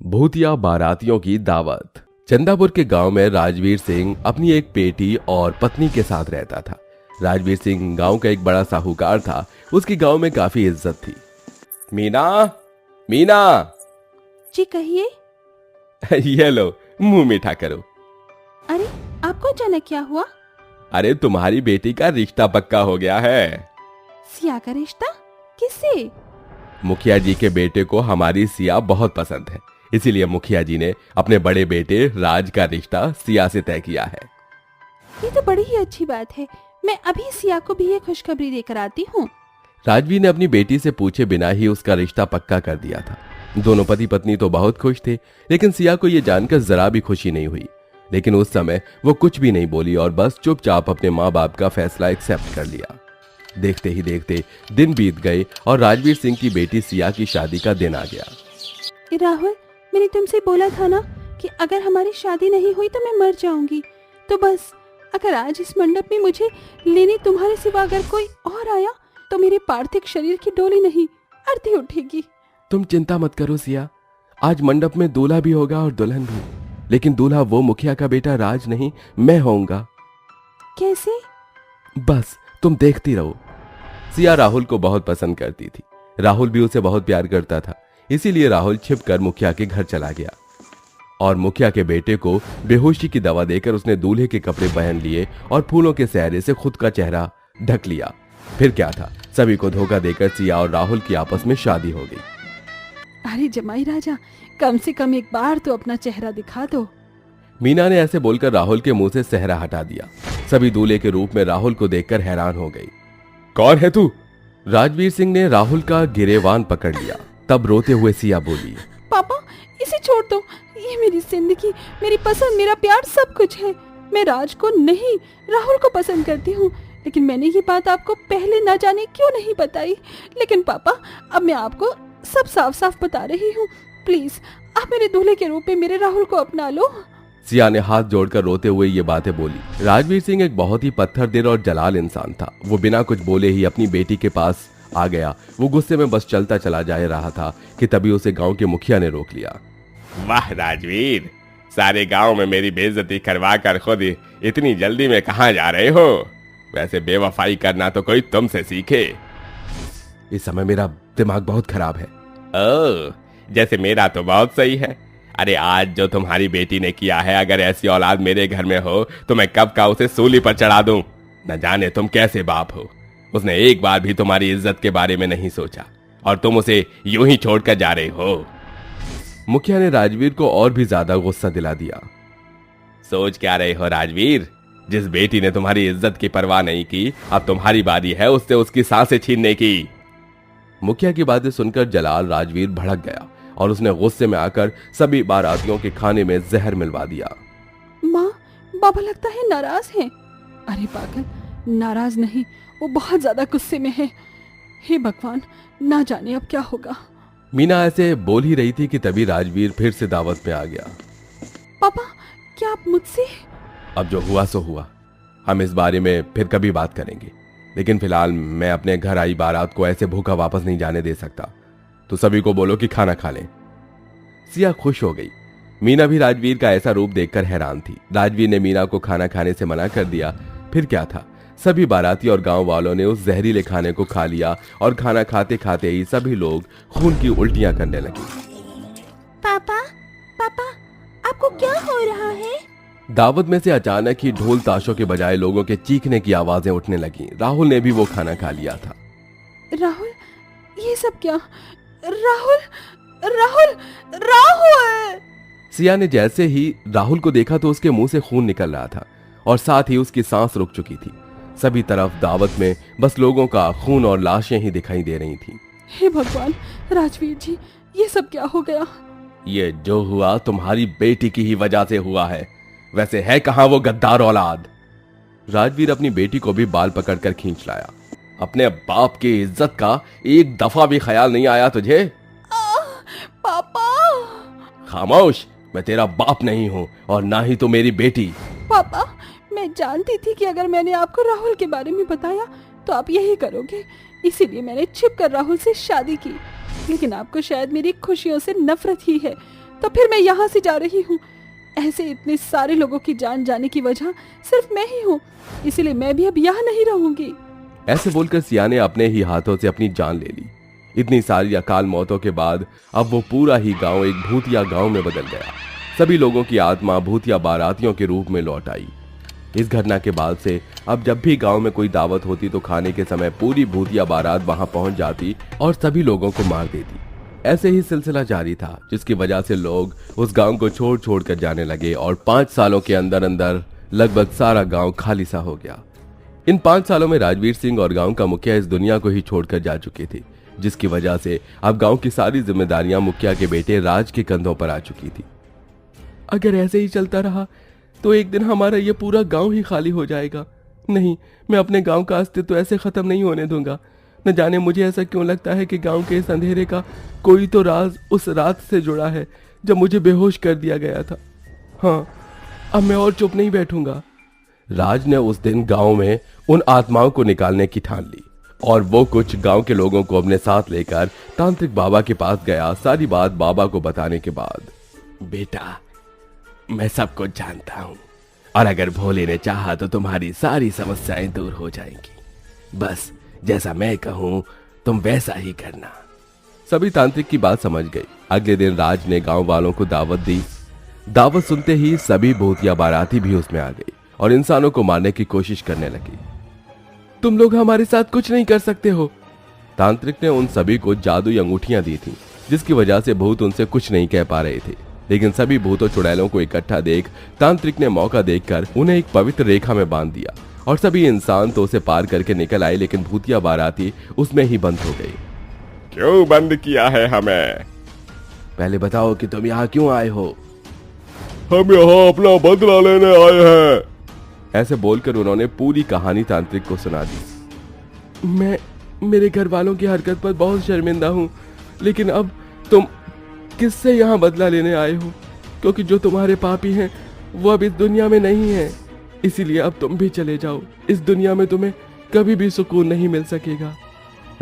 भूतिया बारातियों की दावत। चंदापुर के गांव में राजवीर सिंह अपनी एक बेटी और पत्नी के साथ रहता था। राजवीर सिंह गांव का एक बड़ा साहूकार था। उसकी गांव में काफी इज्जत थी। मीना, मीना। जी कहिए। ये लो, मुंह मीठा करो। अरे आपको अचानक क्या हुआ? अरे तुम्हारी बेटी का रिश्ता पक्का हो गया है। सिया का रिश्ता? किससे? मुखिया जी के बेटे को हमारी सिया बहुत पसंद है, इसीलिए मुखिया जी ने अपने बड़े बेटे राज का रिश्ता सिया से तय किया है। ये तो बड़ी ही अच्छी बात है। मैं अभी सिया को भी ये खुशखबरी देकर आती हूँ। राजवीर ने अपनी बेटी से पूछे बिना ही उसका रिश्ता पक्का कर दिया था। दोनों पति पत्नी तो बहुत खुश थे, लेकिन सिया को यह जानकर जरा भी खुशी नहीं हुई। लेकिन उस समय वो कुछ भी नहीं बोली और बस चुपचाप अपने माँ बाप का फैसला एक्सेप्ट कर लिया। देखते ही देखते दिन बीत गए और राजवीर सिंह की बेटी सिया की शादी का दिन आ गया। राहुल, मैंने तुमसे बोला था ना कि अगर हमारी शादी नहीं हुई तो मैं मर जाऊंगी। तो बस अगर आज इस मंडप में मुझे लेने तुम्हारे सिवा अगर कोई और आया तो मेरे पार्थिव शरीर की डोली नहीं, अर्थी उठेगी। तुम चिंता मत करो सिया, आज मंडप में दूल्हा भी होगा और दुल्हन भी, लेकिन दूल्हा वो मुखिया का बेटा राज नहीं, मैं होऊंगा। कैसे? बस तुम देखती रहो। सिया राहुल को बहुत पसंद करती थी। राहुल भी उसे बहुत प्यार करता था, इसीलिए राहुल छिपकर मुखिया के घर चला गया और मुखिया के बेटे को बेहोशी की दवा देकर उसने दूल्हे के कपड़े पहन लिए और फूलों के सहरे से खुद का चेहरा ढक लिया। फिर क्या था, सभी को धोखा देकर सिया और राहुल की आपस में शादी हो गई। अरे जमाई राजा, कम से कम एक बार तो अपना चेहरा दिखा दो। मीना ने ऐसे बोलकर राहुल के मुंह से सहरा हटा दिया। सभी दूल्हे के रूप में राहुल को देखकर हैरान हो गई। कौन है तू? राजवीर सिंह ने राहुल का गिरेवान पकड़ लिया। तब रोते हुए सिया बोली, पापा इसे छोड़ दो। ये मेरी जिंदगी, मेरी पसंद, मेरा प्यार सब कुछ है। मैं राज को नहीं, राहुल को पसंद करती हूँ। लेकिन मैंने ये बात आपको पहले न जाने क्यों नहीं बताई। लेकिन पापा, अब मैं आपको सब साफ साफ बता रही हूँ। प्लीज आप मेरे दूल्हे के रूप में मेरे राहुल को अपना लो। सिया ने हाथ जोड़कर रोते हुए ये बातें बोली। राजवीर सिंह एक बहुत ही पत्थर दिल और जलाल इंसान था। वो बिना कुछ बोले ही अपनी बेटी के पास आ गया। वो गुस्से में बस चलता चला जा रहा था कि तभी उसे गांव के मुखिया ने रोक लिया। वाह राजवीर, सारे गांव में मेरी बेइज्जती करवा कर खुद इतनी जल्दी में कहां जा रहे हो? वैसे बेवफाई करना तो कोई तुमसे सीखे। इस समय मेरा दिमाग बहुत खराब है। ओह, जैसे मेरा तो बहुत सही है। अरे आज जो तुम्हारी बेटी ने किया है, अगर ऐसी औलाद मेरे घर में हो तो मैं कब का उसे सूली पर चढ़ा दूं। न जाने तुम कैसे बाप हो। उसने एक बार भी तुम्हारी इज्जत के बारे में नहीं सोचा और तुम उसे यूं ही छोड़कर जा रहे हो। मुखिया ने राजवीर को और भी ज्यादा गुस्सा दिला दिया। सोच क्या रहे हो राजवीर? जिस बेटी ने तुम्हारी इज्जत की परवाह नहीं की, अब तुम्हारी बारी है उससे उसकी सांसें छीनने की। मुखिया की बातें सुनकर जलाल राजवीर भड़क गया और उसने गुस्से में आकर सभी बारातियों के खाने में जहर मिलवा दिया। माँ, बाबा लगता है नाराज हैं। अरे पागल, नाराज नहीं, वो बहुत ज्यादा गुस्से में है। हे भगवान, ना जाने अब क्या होगा। मीना ऐसे बोल ही रही थी कि तभी राजवीर फिर से दावत में आ गया। पापा, क्या आप मुझसे? अब जो हुआ सो हुआ, हम इस बारे में फिर कभी बात करेंगे, लेकिन फिलहाल मैं अपने घर आई बारात को ऐसे भूखा वापस नहीं जाने दे सकता। तो सभी को बोलो कि खाना खा लें। सिया खुश हो गई। मीना भी राजवीर का ऐसा रूप देखकर हैरान थी। राजवीर ने मीना को खाना खाने से मना कर दिया। फिर क्या था, सभी बाराती और गांव वालों ने उस जहरीले खाने को खा लिया और खाना खाते खाते ही सभी लोग खून की उल्टियां करने लगे। पापा, पापा, आपको क्या हो रहा है? दावत में से अचानक ही ढोल ताशों के बजाय लोगों के चीखने की आवाजें उठने लगी। राहुल ने भी वो खाना खा लिया था। राहुल, ये सब क्या? राहुल, राहुल, राहुल! सिया ने जैसे ही राहुल को देखा तो उसके मुंह से खून निकल रहा था और साथ ही उसकी सांस रुक चुकी थी। सभी तरफ दावत में बस लोगों का खून और लाशें ही दिखाई दे रही थी। हे भगवान, राजवीर जी, ये सब क्या हो गया? ये जो हुआ तुम्हारी बेटी की ही वजह से हुआ है। वैसे है कहां वो गद्दार औलाद? राजवीर अपनी बेटी को भी बाल पकड़कर खींच लाया। अपने बाप की इज्जत का एक दफा भी ख्याल नहीं आया तुझे? पापा! खामोश, मैं तेरा बाप नहीं हूँ और ना ही तो मेरी बेटी। पापा, मैं जानती थी कि अगर मैंने आपको राहुल के बारे में बताया तो आप यही करोगे, इसीलिए मैंने छिपकर राहुल से शादी की। लेकिन आपको शायद मेरी खुशियों से नफरत ही है। तो फिर मैं यहाँ से जा रही हूँ। ऐसे इतने सारे लोगों की जान जाने की वजह सिर्फ मैं ही हूँ, इसीलिए मैं भी अब यहाँ नहीं रहूंगी। ऐसे बोलकर सिया ने अपने ही हाथों से अपनी जान ले ली। इतनी सारी अकाल मौतों के बाद अब वो पूरा ही गांव एक भूतिया गांव में बदल गया। सभी लोगों की आत्मा भूतिया बारातियों के रूप में लौट आई। इस घटना के बाद से अब जब भी गांव में कोई दावत होती तो खाने के समय पूरी भूतिया बारात वहां पहुंच जाती और सभी लोगों को मार देती। ऐसे ही सिलसिला जारी था, जिसकी वजह से लोग उस गांव को छोड़ छोड़ कर जाने लगे और 5 सालों के अंदर अंदर लगभग सारा गांव खाली सा हो गया। इन 5 सालों में राजवीर सिंह और गांव का मुखिया इस दुनिया को ही छोड़कर जा चुके थे, जिसकी वजह से अब गांव की सारी जिम्मेदारियां मुखिया के बेटे राज के कंधों पर आ चुकी थी। अगर ऐसे ही चलता रहा तो एक दिन हमारा ये पूरा गांव ही खाली हो जाएगा। नहीं, मैं अपने गांव का अस्तित्व ऐसे खत्म नहीं होने दूंगा। न जाने मुझे ऐसा क्यों लगता है कि गांव के इस अंधेरे का कोई तो राज उस रात से जुड़ा है जब मुझे बेहोश कर दिया गया था। हाँ, अब मैं और चुप नहीं बैठूंगा। राज ने उस दिन गांव में उन आत्माओं को निकालने की ठान ली और वो कुछ गांव के लोगों को अपने साथ लेकर तांत्रिक बाबा के पास गया। सारी बात बाबा को बताने के बाद, बेटा, मैं सब कुछ जानता हूं और अगर भोले ने चाहा तो तुम्हारी सारी समस्याएं दूर हो जाएंगी। बस जैसा मैं कहूं तुम वैसा ही करना। सभी तांत्रिक की बात समझ गई। अगले दिन राज ने गांव वालों को दावत दी। दावत सुनते ही सभी भूतिया बाराती भी उसमें आ गई और इंसानों को मारने की कोशिश करने लगी। तुम लोग हमारे साथ कुछ नहीं कर सकते हो। तांत्रिक ने उन सभी को जादुई अंगूठियां दी थी, जिसकी वजह से भूत उनसे कुछ नहीं कह पा रहे थे। लेकिन सभी भूतों चुड़ैलों को इकट्ठा देख तांत्रिक ने मौका देखकर उन्हें एक पवित्र रेखा में बांध दिया और सभी इंसान तो उसे पार करके निकल आए, लेकिन भूतिया बाराती उसमें ही बंद हो गई। क्यों बंद किया है हमें? पहले बताओ कि तुम यहाँ क्यों आए हो? हम यहाँ अपना बदला लेने आए हैं। ऐसे बोलकर उन्होंने पूरी कहानी तांत्रिक को सुना दी। मैं मेरे घर वालों की हरकत पर बहुत शर्मिंदा हूँ, लेकिन अब तुम किससे यहाँ बदला लेने आए हो? क्योंकि जो तुम्हारे पापी हैं वो अब इस दुनिया में नहीं है, इसीलिए अब तुम भी चले जाओ। इस दुनिया में तुम्हें कभी भी सुकून नहीं मिल सकेगा।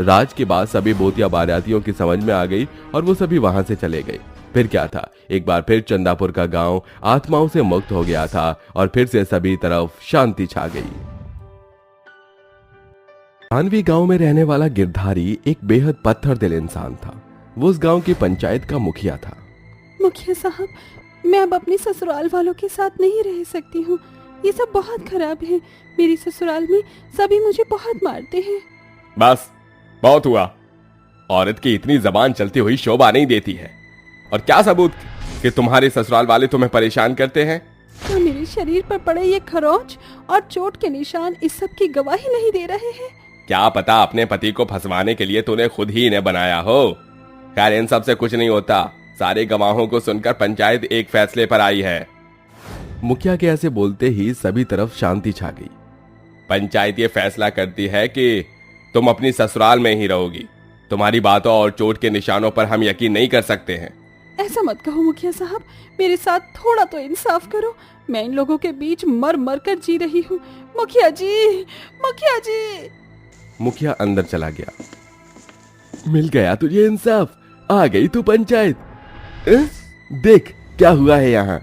राज के बाद सभी भूतिया बारातियों की समझ में आ गई और वो सभी वहां से चले गए। फिर क्या था, एक बार फिर चंदापुर का गांव आत्माओं से मुक्त हो गया था और फिर से सभी तरफ शांति छा गई। मानवी गांव में रहने वाला गिरधारी एक बेहद पत्थर दिल इंसान था। वो उस गांव की पंचायत का मुखिया था। मुखिया साहब, मैं अब अपने ससुराल वालों के साथ नहीं रह सकती हूँ। ये सब बहुत खराब है। मेरी ससुराल में सभी मुझे बहुत मारते हैं। बस बहुत हुआ। औरत की इतनी जबान चलती हुई शोभा नहीं देती है। और क्या सबूत कि तुम्हारे ससुराल वाले तुम्हें परेशान करते हैं? क्या मेरे शरीर पर पड़े ये खरोंच और चोट के निशान इस सब की गवाही नहीं दे रहे हैं? क्या पता अपने पति को फंसवाने के लिए तूने खुद ही इन्हें बनाया हो। खैर, इन सब से कुछ नहीं होता। सारे गवाहों को सुनकर पंचायत एक फैसले पर आई है। मुखिया के ऐसे बोलते ही सभी तरफ शांति छा गई। पंचायत ये फैसला करती है कि तुम अपनी ससुराल में ही रहोगी। तुम्हारी बातों और चोट के निशानों पर हम यकीन नहीं कर सकते हैं। ऐसा मत कहो मुखिया साहब, मेरे साथ थोड़ा तो इंसाफ करो। मैं इन लोगों के बीच मर मर कर जी रही हूँ। मुखिया जी, मुखिया जी। मुखिया अंदर चला गया। मिल गया तुझे इंसाफ, आ गई तू पंचायत। देख क्या हुआ है यहाँ।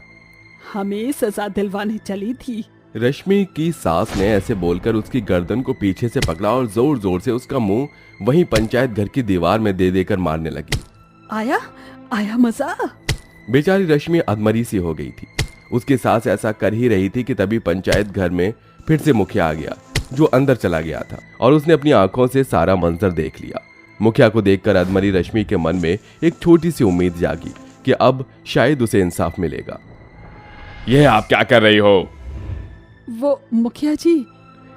हमें सजा दिलवाने चली थी। रश्मि की सास ने ऐसे बोलकर उसकी गर्दन को पीछे से पकड़ा और जोर जोर से उसका मुंह वहीं पंचायत घर की दीवार में दे देकर मारने लगी। आया आया मजा। बेचारी रश्मि अधमरी सी हो गई थी। उसकी सास ऐसा कर ही रही थी कि तभी पंचायत घर में फिर से मुखिया आ गया, जो अंदर चला गया था और उसने अपनी आंखों से सारा मंजर देख लिया। मुखिया को देखकर अधमरी रश्मि के मन में एक छोटी सी उम्मीद जागी कि अब शायद उसे इंसाफ मिलेगा। यह आप क्या कर रही हो? वो मुखिया जी,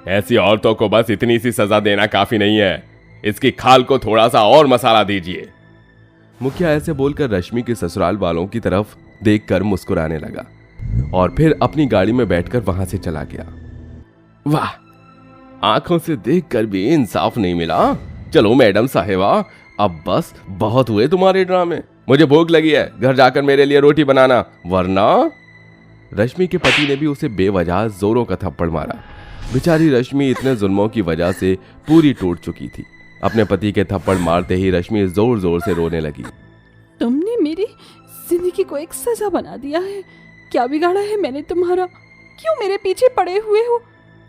ऐसी औरतों को बस इतनी सी सजा देना काफी नहीं है। इसकी खाल को थोड़ा सा और मसाला दीजिए। मुखिया ऐसे बोलकर रश्मि के ससुराल वालों की तरफ देखकर मुस्कुराने लगा और फिर अपनी गाड़ी में बैठकर वहां से चला गया। वाह, आंखों से देखकर भी इंसाफ नहीं मिला। चलो मैडम साहिबा, अब बस बहुत हुए तुम्हारे ड्रामे। मुझे भूख लगी है, घर जाकर मेरे लिए रोटी बनाना, वरना। रश्मि के पति ने भी उसे बेवजह जोरों का थप्पड़ मारा। बेचारी रश्मि इतने जुल्मों की वजह से पूरी टूट चुकी थी। अपने पति के थप्पड़ मारते ही रश्मि जोर जोर से रोने लगी। तुमने मेरी जिंदगी को एक सजा बना दिया है। क्या बिगाड़ा है मैंने तुम्हारा? क्यों मेरे पीछे पड़े हुए हो?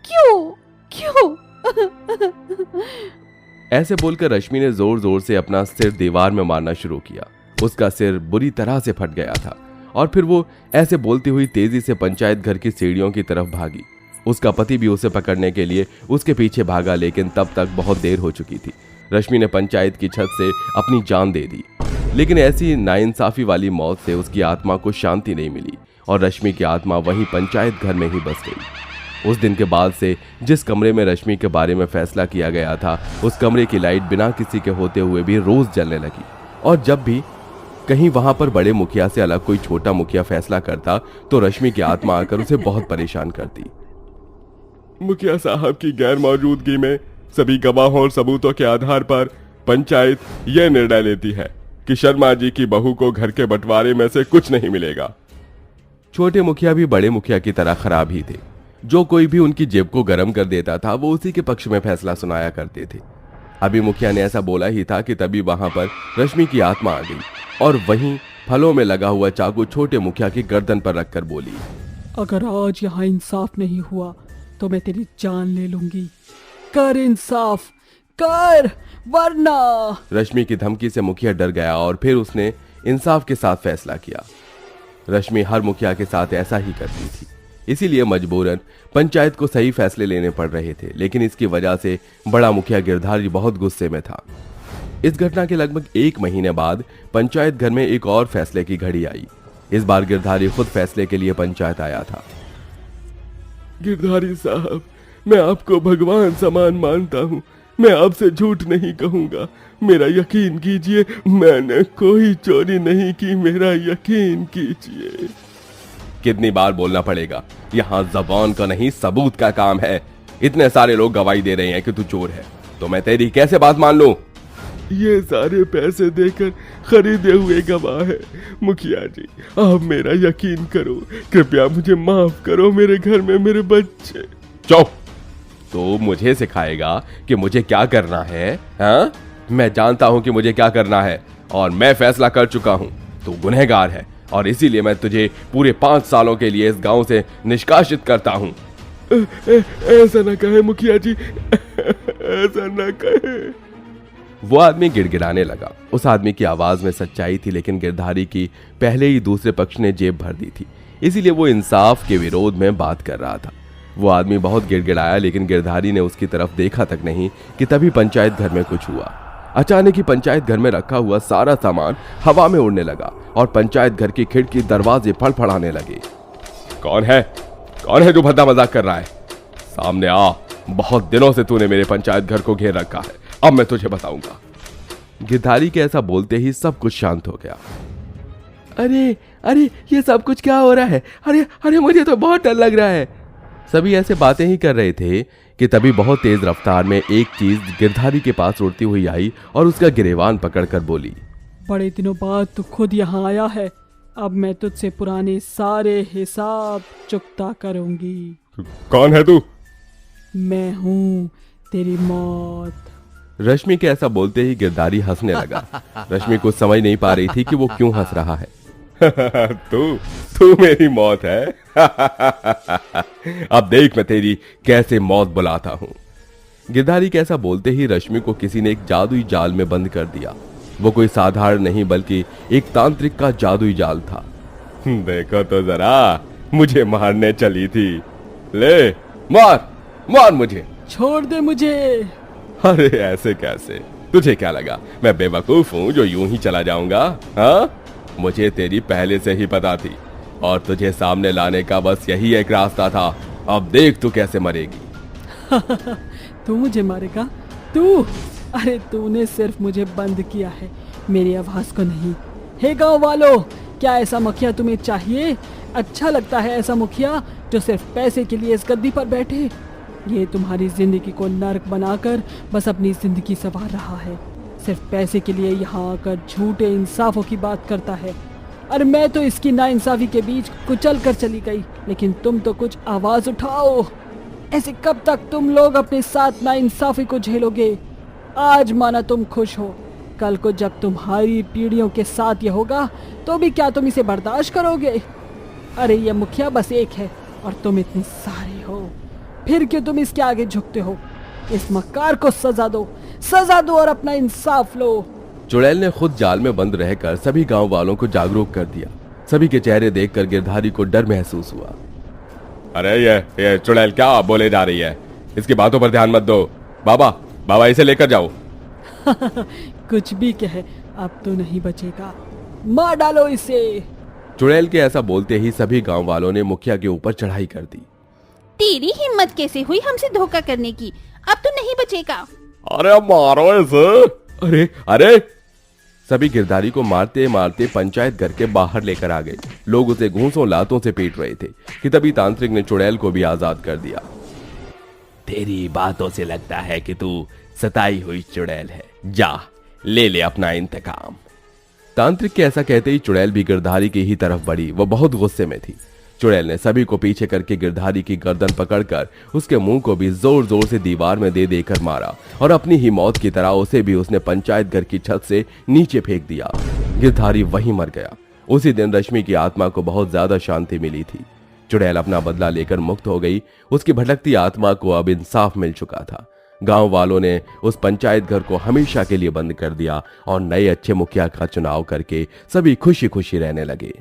क्यों क्यों? ऐसे बोलकर रश्मि ने जोर जोर से अपना सिर दीवार में मारना शुरू किया। उसका सिर बुरी तरह से फट गया था और फिर वो ऐसे बोलती हुई तेजी से पंचायत घर की सीढ़ियों की तरफ भागी। उसका पति भी उसे पकड़ने के लिए उसके पीछे भागा, लेकिन तब तक बहुत देर हो चुकी थी। रश्मि ने पंचायत की छत से अपनी जान दे दी, लेकिन ऐसी नाइंसाफी वाली मौत से उसकी आत्मा को शांति नहीं मिली और रश्मि की आत्मा वहीं पंचायत घर में ही बस गई। उस दिन के बाद से जिस कमरे में रश्मि के बारे में फैसला किया गया था, उस कमरे की लाइट बिना किसी के होते हुए भी रोज जलने लगी और जब भी कहीं वहां पर बड़े मुखिया से अलग कोई छोटा मुखिया फैसला करता तो रश्मि की आत्मा आकर उसे बहुत परेशान करती। मुखिया साहब की गैर मौजूदगी में सभी गवाहों और सबूतों के आधार पर पंचायत यह निर्णय लेती है कि शर्मा जी की बहू को घर के बंटवारे में से कुछ नहीं मिलेगा। छोटे मुखिया भी बड़े मुखिया की तरह खराब ही थे। जो कोई भी उनकी जेब को गर्म कर देता था वो उसी के पक्ष में फैसला सुनाया करते थे। अभी मुखिया ने ऐसा बोला ही था कि तभी वहां पर रश्मि की आत्मा आ गई और वहीं फलों में लगा हुआ चाकू छोटे मुखिया की गर्दन पर रखकर बोली, अगर आज यहाँ इंसाफ नहीं हुआ तो मैं तेरी जान ले लूंगी। कर इंसाफ कर, वरना। रश्मि की धमकी से मुखिया डर गया और फिर उसने इंसाफ के साथ फैसला किया। रश्मि हर मुखिया के साथ ऐसा ही करती थी, इसीलिए मजबूरन पंचायत को सही फैसले लेने पड़ रहे थे। लेकिन इसकी वजह से बड़ा मुखिया गिरधारी बहुत गुस्से में था। इस घटना के लगभग 1 महीने बाद पंचायत घर में एक और फैसले की घड़ी आई। इस बार गिरधारी खुद फैसले के लिए पंचायत आया था। गिरधारी साहब, मैं आपको भगवान समान मानता हूँ। मैं आपसे झूठ नहीं कहूँगा। मेरा यकीन कीजिए, मैंने कोई चोरी नहीं की। मेरा यकीन कीजिए। कितनी बार बोलना पड़ेगा? यहाँ जबान का नहीं सबूत का काम है। इतने सारे लोग गवाही दे रहे हैं कि तू चोर है, तो मैं तेरी कैसे बात मान लूं? ये सारे पैसे देकर खरीदे हुए गवाह है। मुखिया जी, आप मेरा यकीन करो। कृपया मुझे माफ करो। मेरे घर में मेरे बच्चे। चुप! तो मुझे सिखाएगा कि मुझे क्या करना है? हाँ, मैं जानता हूं कि मुझे क्या करना है और मैं फैसला कर चुका हूं। तू गुनहगार है और इसीलिए मैं तुझे पूरे 5 सालों के लिए इस गांव से निष्कासित करता हूं। ऐसा ना कहे मुखिया जी, ऐसा ना कहे। वो आदमी गिड़गिड़ाने लगा। उस आदमी की आवाज में सच्चाई थी, लेकिन गिरधारी की पहले ही दूसरे पक्ष ने जेब भर दी थी, इसीलिए वो इंसाफ के विरोध में बात कर रहा था। वो आदमी बहुत गिड़गिड़ाया, लेकिन गिरधारी ने उसकी तरफ देखा तक नहीं कि तभी पंचायत घर में कुछ हुआ। अचानक ही पंचायत घर में रखा हुआ सारा सामान हवा में उड़ने लगा और पंचायत घर की खिड़की दरवाजे फड़फड़ाने लगे। कौन है जो भद्दा मजाक कर रहा है? सामने आ। बहुत दिनों से तूने मेरे पंचायत घर को घेर रखा है, अब मैं तुझे बताऊंगा। गिरधारी के ऐसा बोलते ही सब कुछ शांत हो गया। अरे ये सब कुछ क्या हो रहा है? अरे मुझे तो बहुत डर लग रहा है। सभी ऐसे बातें ही कर रहे थे कि तभी बहुत तेज रफ्तार में एक चीज गिरधारी के पास उड़ती हुई आई और उसका गिरेबान पकड़कर बोली, बड़े दिनों बाद तू खुद यहाँ आया है। अब मैं तुझसे पुराने सारे हिसाब चुकता करूंगी। कौन है तू? मैं हूँ तेरी मौत। रश्मि के ऐसा बोलते ही गिरधारी हंसने लगा। रश्मि कुछ समझ नहीं पा रही थी कि वो क्यों हंस रहा है। तू मेरी मौत है। अब देख मैं तेरी कैसे मौत बुलाता हूँ। गिरधारी के ऐसा बोलते ही रश्मि को किसी ने एक जादुई जाल में बंद कर दिया। वो कोई साधारण नहीं बल्कि एक तांत्रिक का जादुई जाल था। देखो तो जरा, मुझे मारने चली थी। ले मार मुझे। छोड़ दे मुझे। अरे ऐसे कैसे? तुझे क्या लगा मैं बेवकूफ हूँ जो यूं ही चला जाऊंगा? हाँ, मुझे तेरी पहले से ही पता थी और तुझे सामने लाने का बस यही एक रास्ता था। अब देख तू कैसे मरेगी। तू मुझे मारेगा? तू? अरे तूने सिर्फ मुझे बंद किया है, मेरी आवाज को नहीं। हे गांव वालों, क्या ऐसा मुखिया तुम्हें चाहिए? अच्छा लगता है ऐसा मुखिया जो सिर्फ पैसे के लिए इस गद्दी पर बैठे? ये तुम्हारी जिंदगी को नर्क बनाकर बस अपनी जिंदगी संवार रहा है। सिर्फ पैसे के लिए यहाँ आकर झूठे इंसाफों की बात करता है। अरे मैं तो इसकी नाइंसाफी के बीच कुचल कर चली गई, लेकिन तुम तो कुछ आवाज उठाओ। ऐसे कब तक तुम लोग अपने साथ नाइंसाफी को झेलोगे? आज माना तुम खुश हो, कल को जब तुम्हारी पीढ़ियों के साथ ये होगा तो भी क्या तुम इसे बर्दाश्त करोगे? अरे ये मुखिया बस एक है और तुम इतने सारे हो, फिर क्यों तुम इसके आगे झुकते हो? इस मक्कार को सजा दो और अपना इंसाफ लो। चुड़ैल ने खुद जाल में बंद रहकर सभी गांव वालों को जागरूक कर दिया। सभी के चेहरे देखकर गिरधारी को डर महसूस हुआ। अरे ये चुड़ैल क्या बोले जा रही है? इसकी बातों पर ध्यान मत दो। बाबा इसे लेकर जाओ। कुछ भी कहे, अब तो नहीं बचेगा, मार डालो इसे। चुड़ैल के ऐसा बोलते ही सभी गांव वालों ने मुखिया के ऊपर चढ़ाई कर दी। तेरी हिम्मत कैसे हुई हमसे धोखा करने की? अब तो नहीं बचेगा। अरे मारो इसे। अरे सभी गिरधारी को मारते मारते पंचायत घर के बाहर लेकर आ गए। लोग उसे घूंसों लातों से पीट रहे थे कि तभी तांत्रिक ने चुड़ैल को भी आजाद कर दिया। तेरी बातों से लगता है कि तू सताई हुई चुड़ैल है। जा ले अपना इंतकाम। तांत्रिक के ऐसा कहते ही चुड़ैल भी गिरधारी की ही तरफ बढ़ी। वह बहुत गुस्से में थी। चुड़ैल ने सभी को पीछे करके गिरधारी की गर्दन पकड़कर उसके मुंह को भी जोर जोर से दीवार में दे देकर मारा और अपनी ही मौत की तरह उसे भी उसने पंचायत घर की छत से नीचे फेंक दिया। गिरधारी वहीं मर गया। उसी दिन रश्मि की आत्मा को बहुत ज्यादा शांति मिली थी। चुड़ैल अपना बदला लेकर मुक्त हो गई। उसकी भटकती आत्मा को अब इंसाफ मिल चुका था। गांव वालों ने उस पंचायत घर को हमेशा के लिए बंद कर दिया और नए अच्छे मुखिया का चुनाव करके सभी खुशी खुशी रहने लगे।